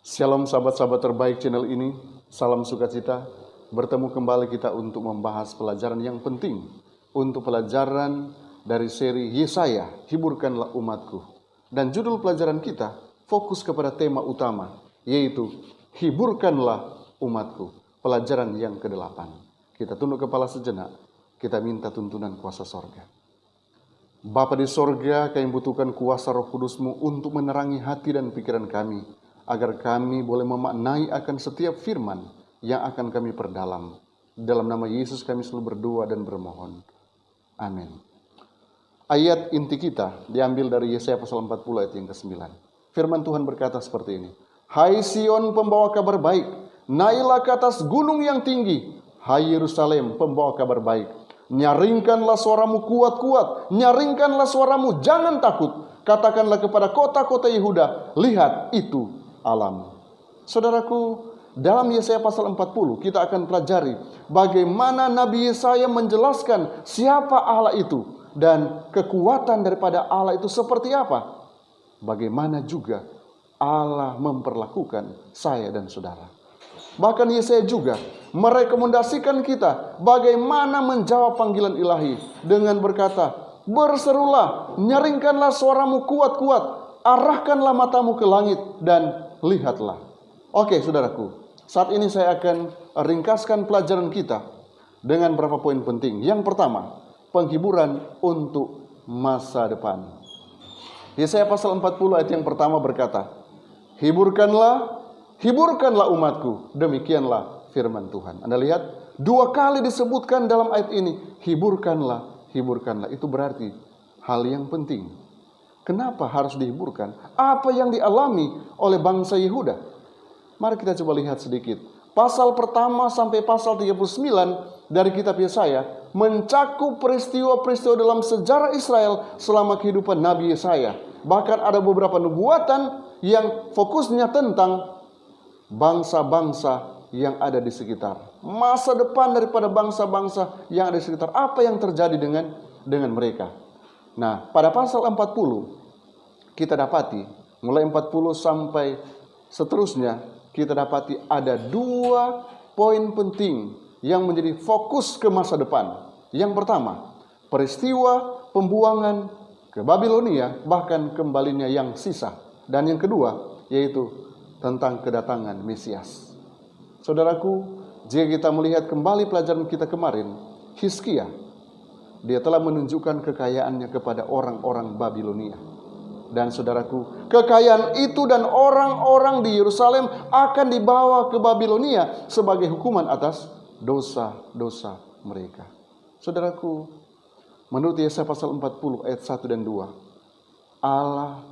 Shalom sahabat-sahabat terbaik channel ini, salam sukacita. Bertemu kembali kita untuk membahas pelajaran yang penting. Untuk pelajaran dari seri Yesaya, hiburkanlah umatku. Dan judul pelajaran kita fokus kepada tema utama, yaitu hiburkanlah umatku. Pelajaran yang ke-8. Kita tunduk kepala sejenak, kita minta tuntunan kuasa sorga. Bapa di sorga, kami butuhkan kuasa Roh Kudus-Mu untuk menerangi hati dan pikiran kami, agar kami boleh memaknai akan setiap firman yang akan kami perdalam. Dalam nama Yesus kami selalu berdoa dan bermohon. Amin. Ayat inti kita diambil dari Yesaya pasal 40 ayat yang ke-9. Firman Tuhan berkata seperti ini. Hai Sion, pembawa kabar baik, naiklah ke atas gunung yang tinggi. Hai Yerusalem, pembawa kabar baik, nyaringkanlah suaramu kuat-kuat, nyaringkanlah suaramu, jangan takut. Katakanlah kepada kota-kota Yehuda, lihat itu alam. Saudaraku, dalam Yesaya pasal 40 kita akan pelajari bagaimana Nabi Yesaya menjelaskan siapa Allah itu dan kekuatan daripada Allah itu seperti apa. Bagaimana juga Allah memperlakukan saya dan saudara. Bahkan Yesaya juga merekomendasikan kita bagaimana menjawab panggilan ilahi dengan berkata, berserulah, nyaringkanlah suaramu kuat-kuat, arahkanlah matamu ke langit dan lihatlah. Oke, saudaraku, saat ini saya akan ringkaskan pelajaran kita dengan beberapa poin penting. Yang pertama, penghiburan untuk masa depan. Yesaya pasal 40 ayat yang pertama berkata, hiburkanlah umatku, demikianlah firman Tuhan. Anda lihat, dua kali disebutkan dalam ayat ini, hiburkanlah. Itu berarti hal yang penting. Kenapa harus dihiburkan? Apa yang dialami oleh bangsa Yehuda? Mari kita coba lihat sedikit. Pasal pertama sampai pasal 39 dari kitab Yesaya mencakup peristiwa-peristiwa dalam sejarah Israel selama kehidupan Nabi Yesaya. Bahkan ada beberapa nubuatan yang fokusnya tentang bangsa-bangsa yang ada di sekitar. Masa depan daripada bangsa-bangsa yang ada di sekitar. Apa yang terjadi dengan mereka? Nah, pada pasal 40 kita dapati, mulai 40 sampai seterusnya, kita dapati ada dua poin penting yang menjadi fokus ke masa depan. Yang pertama, peristiwa pembuangan ke Babilonia, bahkan kembalinya yang sisa. Dan yang kedua, yaitu tentang kedatangan Mesias. Saudaraku, jika kita melihat kembali pelajaran kita kemarin, Hizkia, dia telah menunjukkan kekayaannya kepada orang-orang Babilonia. Dan saudaraku, kekayaan itu dan orang-orang di Yerusalem akan dibawa ke Babilonia sebagai hukuman atas dosa-dosa mereka. Saudaraku, menurut Yesaya pasal 40 ayat 1 dan 2, Allah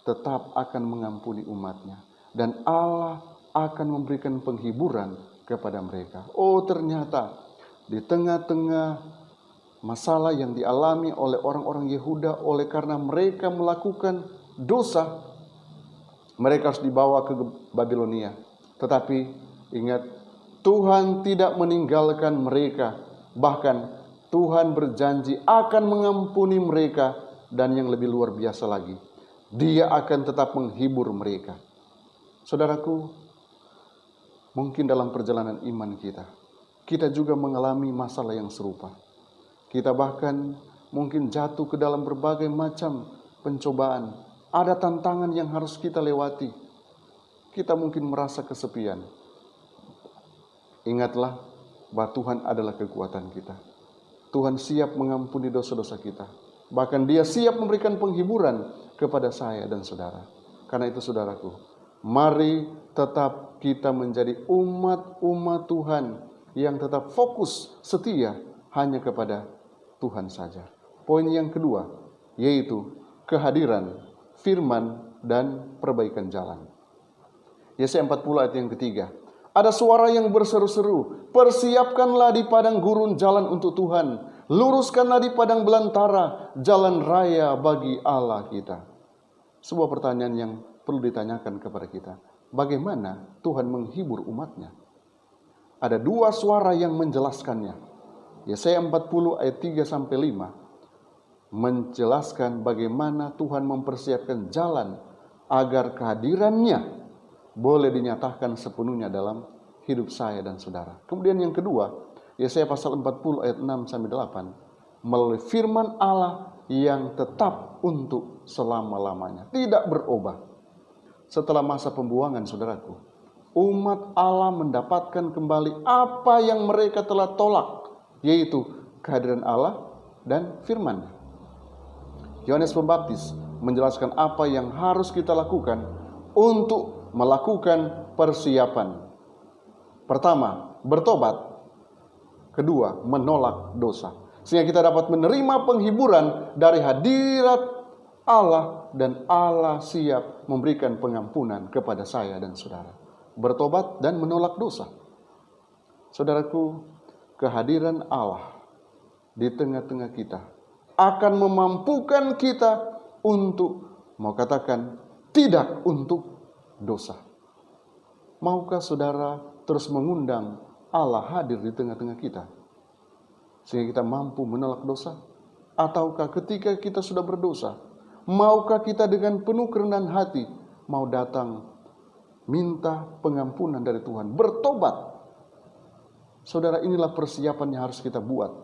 tetap akan mengampuni umatnya. Dan Allah akan memberikan penghiburan kepada mereka. Oh, ternyata di tengah-tengah masalah yang dialami oleh orang-orang Yehuda oleh karena mereka melakukan dosa, mereka harus dibawa ke Babilonia. Tetapi ingat, Tuhan tidak meninggalkan mereka. Bahkan Tuhan berjanji akan mengampuni mereka, dan yang lebih luar biasa lagi, Dia akan tetap menghibur mereka. Saudaraku, mungkin dalam perjalanan iman kita juga mengalami masalah yang serupa. Kita bahkan mungkin jatuh ke dalam berbagai macam pencobaan. Ada tantangan yang harus kita lewati. Kita mungkin merasa kesepian. Ingatlah bahwa Tuhan adalah kekuatan kita. Tuhan siap mengampuni dosa-dosa kita. Bahkan Dia siap memberikan penghiburan kepada saya dan saudara. Karena itu saudaraku, mari tetap kita menjadi umat-umat Tuhan yang tetap fokus setia hanya kepada Tuhan saja. Poin yang kedua, yaitu kehadiran, firman, dan perbaikan jalan. Yesaya 40 ayat yang ketiga. Ada suara yang berseru-seru, persiapkanlah di padang gurun jalan untuk Tuhan, luruskanlah di padang belantara jalan raya bagi Allah kita. Sebuah pertanyaan yang perlu ditanyakan kepada kita. Bagaimana Tuhan menghibur umatnya? Ada dua suara yang menjelaskannya. Yesaya 40 ayat 3 sampai 5 menjelaskan bagaimana Tuhan mempersiapkan jalan agar kehadirannya boleh dinyatakan sepenuhnya dalam hidup saya dan saudara. Kemudian yang kedua, Yesaya pasal 40 ayat 6 sampai 8, melalui firman Allah yang tetap untuk selama-lamanya, tidak berubah. Setelah masa pembuangan, saudaraku, umat Allah mendapatkan kembali apa yang mereka telah tolak, yaitu kehadiran Allah dan firman. Yohanes Pembaptis menjelaskan apa yang harus kita lakukan untuk melakukan persiapan. Pertama, bertobat. Kedua, menolak dosa. Sehingga kita dapat menerima penghiburan dari hadirat Allah, dan Allah siap memberikan pengampunan kepada saya dan saudara. Bertobat dan menolak dosa. Saudaraku, kehadiran Allah di tengah-tengah kita akan memampukan kita untuk, mau katakan, tidak untuk dosa. Maukah saudara terus mengundang Allah hadir di tengah-tengah kita, sehingga kita mampu menolak dosa? Ataukah ketika kita sudah berdosa, maukah kita dengan penuh kerendahan hati mau datang minta pengampunan dari Tuhan, bertobat? Saudara, inilah persiapan yang harus kita buat.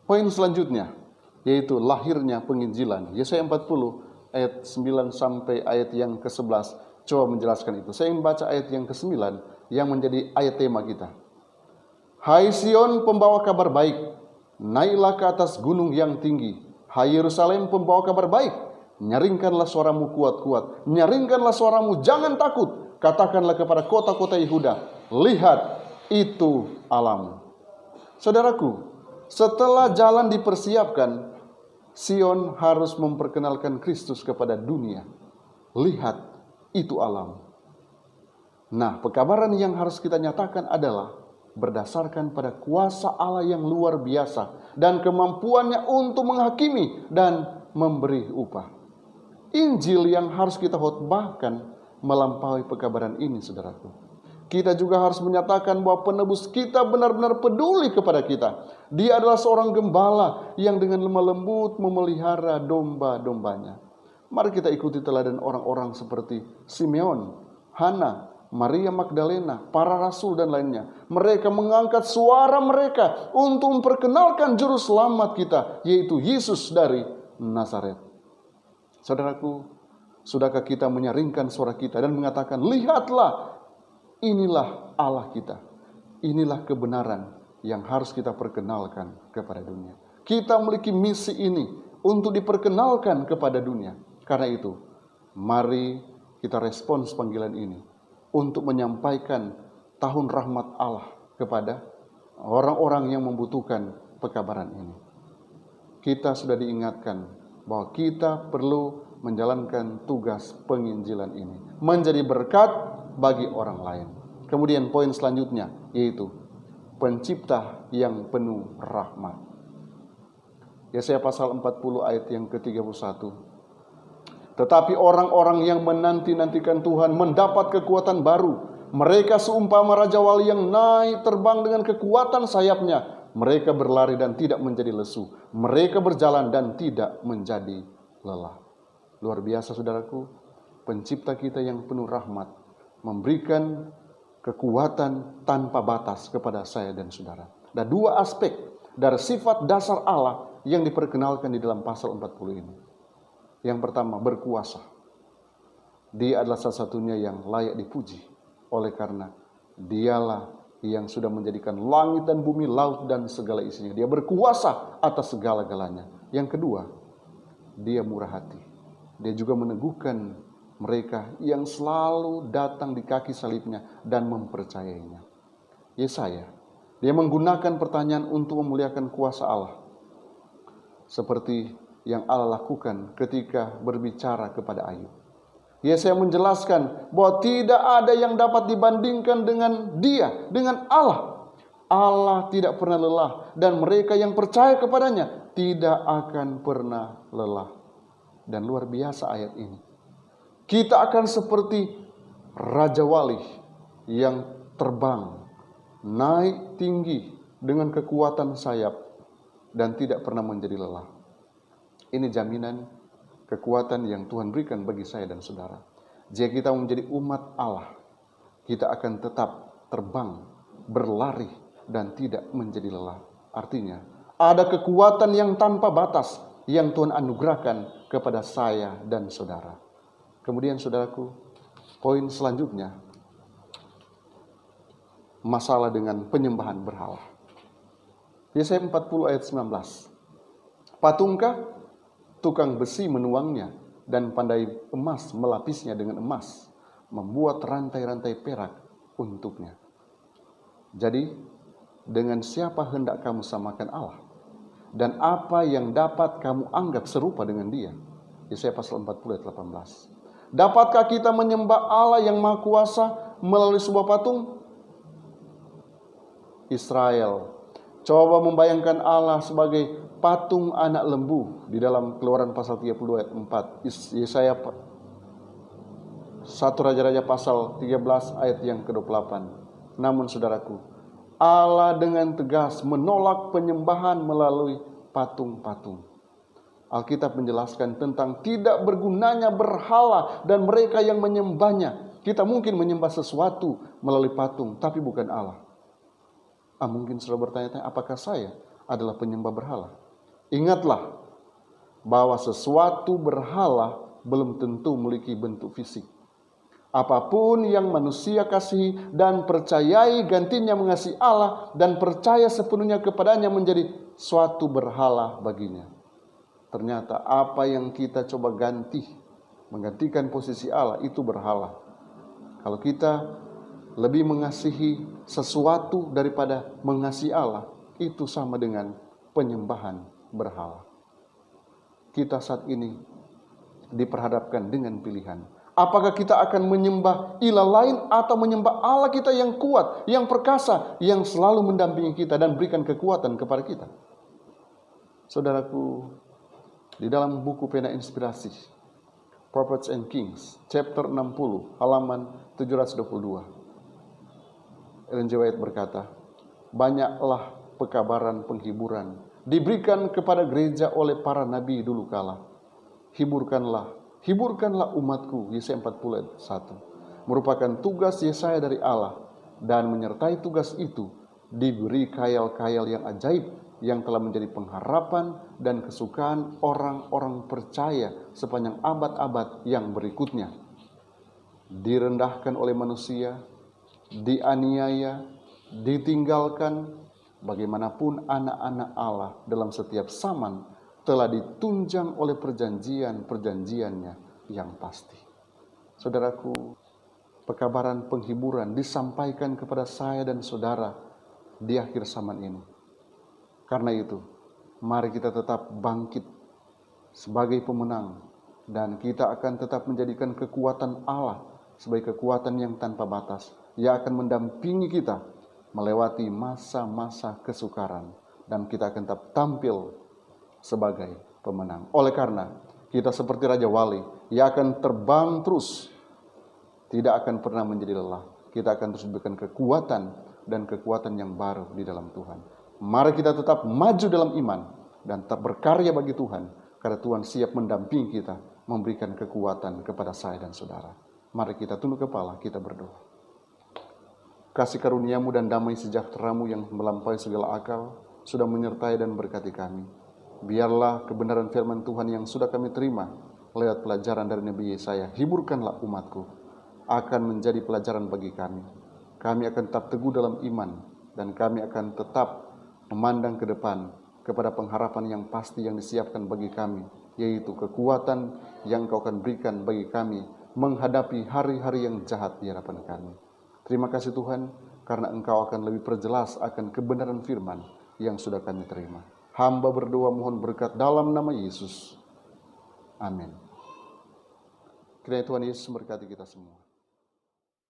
Poin selanjutnya, yaitu lahirnya penginjilan. Yesaya 40 ayat 9 sampai ayat yang ke-11 coba menjelaskan itu. Saya ingin baca ayat yang ke-9 yang menjadi ayat tema kita. Hai Sion, pembawa kabar baik, naiklah ke atas gunung yang tinggi. Hai Yerusalem, pembawa kabar baik, nyaringkanlah suaramu kuat-kuat, nyaringkanlah suaramu, jangan takut. Katakanlah kepada kota-kota Yehuda, lihat, itu Allahmu. Saudaraku, setelah jalan dipersiapkan, Sion harus memperkenalkan Kristus kepada dunia. Lihat, itu Allahmu. Nah, pekabaran yang harus kita nyatakan adalah berdasarkan pada kuasa Allah yang luar biasa dan kemampuannya untuk menghakimi dan memberi upah. Injil yang harus kita khotbahkan melampaui pekabaran ini, saudaraku. Kita juga harus menyatakan bahwa penebus kita benar-benar peduli kepada kita. Dia adalah seorang gembala yang dengan lemah lembut memelihara domba-dombanya. Mari kita ikuti teladan orang-orang seperti Simeon, Hana, Maria Magdalena, para rasul dan lainnya. Mereka mengangkat suara mereka untuk memperkenalkan juru selamat kita, yaitu Yesus dari Nazaret. Saudaraku, sudahkah kita menyaringkan suara kita dan mengatakan, lihatlah, inilah Allah kita. Inilah kebenaran yang harus kita perkenalkan kepada dunia. Kita memiliki misi ini untuk diperkenalkan kepada dunia. Karena itu, mari kita respons panggilan ini untuk menyampaikan tahun rahmat Allah kepada orang-orang yang membutuhkan pekabaran ini. Kita sudah diingatkan bahwa kita perlu menjalankan tugas penginjilan ini, menjadi berkat bagi orang lain. Kemudian poin selanjutnya, yaitu pencipta yang penuh rahmat. Yesaya pasal 40 ayat yang ke-31. Tetapi orang-orang yang menanti-nantikan Tuhan mendapat kekuatan baru. Mereka seumpama Raja Wali yang naik terbang dengan kekuatan sayapnya. Mereka berlari dan tidak menjadi lesu. Mereka berjalan dan tidak menjadi lelah. Luar biasa, saudaraku. Pencipta kita yang penuh rahmat memberikan kekuatan tanpa batas kepada saya dan saudara. Ada dua aspek dari sifat dasar Allah yang diperkenalkan di dalam pasal 40 ini. Yang pertama, berkuasa. Dia adalah salah satunya yang layak dipuji. Oleh karena dialah yang sudah menjadikan langit dan bumi, laut dan segala isinya. Dia berkuasa atas segala-galanya. Yang kedua, dia murah hati. Dia juga meneguhkan mereka yang selalu datang di kaki salibnya dan mempercayainya. Yesaya, dia menggunakan pertanyaan untuk memuliakan kuasa Allah. Seperti yang Allah lakukan ketika berbicara kepada Ayub. Yesaya menjelaskan bahwa tidak ada yang dapat dibandingkan dengan Dia, dengan Allah. Allah tidak pernah lelah dan mereka yang percaya kepadanya tidak akan pernah lelah. Dan luar biasa ayat ini. Kita akan seperti Raja Wali yang terbang, naik tinggi dengan kekuatan sayap dan tidak pernah menjadi lelah. Ini jaminan kekuatan yang Tuhan berikan bagi saya dan saudara. Jika kita menjadi umat Allah, kita akan tetap terbang, berlari, dan tidak menjadi lelah. Artinya, ada kekuatan yang tanpa batas yang Tuhan anugerahkan kepada saya dan saudara. Kemudian saudaraku, poin selanjutnya, masalah dengan penyembahan berhala. Yesaya 40 ayat 19. Patungkah tukang besi menuangnya dan pandai emas melapisnya dengan emas, membuat rantai-rantai perak untuknya. Jadi, dengan siapa hendak kamu samakan Allah? Dan apa yang dapat kamu anggap serupa dengan dia? Yesaya pasal 40 ayat 18. Dapatkah kita menyembah Allah yang Maha Kuasa melalui sebuah patung? Israel coba membayangkan Allah sebagai patung anak lembu di dalam Keluaran pasal 32 ayat 4. Yesaya 1 Raja-Raja pasal 13 ayat yang ke-28. Namun saudaraku, Allah dengan tegas menolak penyembahan melalui patung-patung. Alkitab menjelaskan tentang tidak bergunanya berhala dan mereka yang menyembahnya. Kita mungkin menyembah sesuatu melalui patung, tapi bukan Allah. Mungkin sudah bertanya-tanya, apakah saya adalah penyembah berhala? Ingatlah bahwa sesuatu berhala belum tentu memiliki bentuk fisik. Apapun yang manusia kasihi dan percayai gantinya mengasihi Allah dan percaya sepenuhnya kepadanya menjadi suatu berhala baginya. Ternyata apa yang kita coba menggantikan posisi Allah, itu berhala. Kalau kita lebih mengasihi sesuatu daripada mengasihi Allah, itu sama dengan penyembahan berhala. Kita saat ini diperhadapkan dengan pilihan. Apakah kita akan menyembah ilah lain atau menyembah Allah kita yang kuat, yang perkasa, yang selalu mendampingi kita dan berikan kekuatan kepada kita? Saudaraku, di dalam buku Pena Inspirasi, Prophets and Kings, chapter 60, halaman 722. Ellen G. White berkata, banyaklah pekabaran penghiburan diberikan kepada gereja oleh para nabi dulu kala. Hiburkanlah umatku, Yesaya 40 ayat 1. Merupakan tugas Yesaya dari Allah, dan menyertai tugas itu diberi khayal-khayal yang ajaib yang telah menjadi pengharapan dan kesukaan orang-orang percaya sepanjang abad-abad yang berikutnya. Direndahkan oleh manusia, dianiaya, ditinggalkan, bagaimanapun anak-anak Allah dalam setiap zaman telah ditunjang oleh perjanjian-perjanjiannya yang pasti. Saudaraku, pekabaran penghiburan disampaikan kepada saya dan saudara di akhir zaman ini. Karena itu, mari kita tetap bangkit sebagai pemenang, dan kita akan tetap menjadikan kekuatan Allah sebagai kekuatan yang tanpa batas, yang akan mendampingi kita melewati masa-masa kesukaran, dan kita akan tetap tampil sebagai pemenang. Oleh karena kita seperti Raja Wali yang akan terbang terus, tidak akan pernah menjadi lelah. Kita akan terus diberikan kekuatan dan kekuatan yang baru di dalam Tuhan. Mari kita tetap maju dalam iman dan tetap berkarya bagi Tuhan, karena Tuhan siap mendampingi kita, memberikan kekuatan kepada saya dan saudara. Mari kita tunduk kepala, kita berdoa. Kasih karuniamu dan damai sejahteramu yang melampaui segala akal sudah menyertai dan berkati kami. Biarlah kebenaran firman Tuhan yang sudah kami terima lewat pelajaran dari Nabi Yesaya, hiburkanlah umatku, akan menjadi pelajaran bagi kami. Kami akan tetap teguh dalam iman, dan kami akan tetap memandang ke depan kepada pengharapan yang pasti yang disiapkan bagi kami, yaitu kekuatan yang Kau akan berikan bagi kami menghadapi hari-hari yang jahat di hadapan kami. Terima kasih Tuhan, karena Engkau akan lebih perjelas akan kebenaran firman yang sudah kami terima. Hamba berdoa mohon berkat dalam nama Yesus. Amin. Kiranya Tuhan Yesus memberkati kita semua.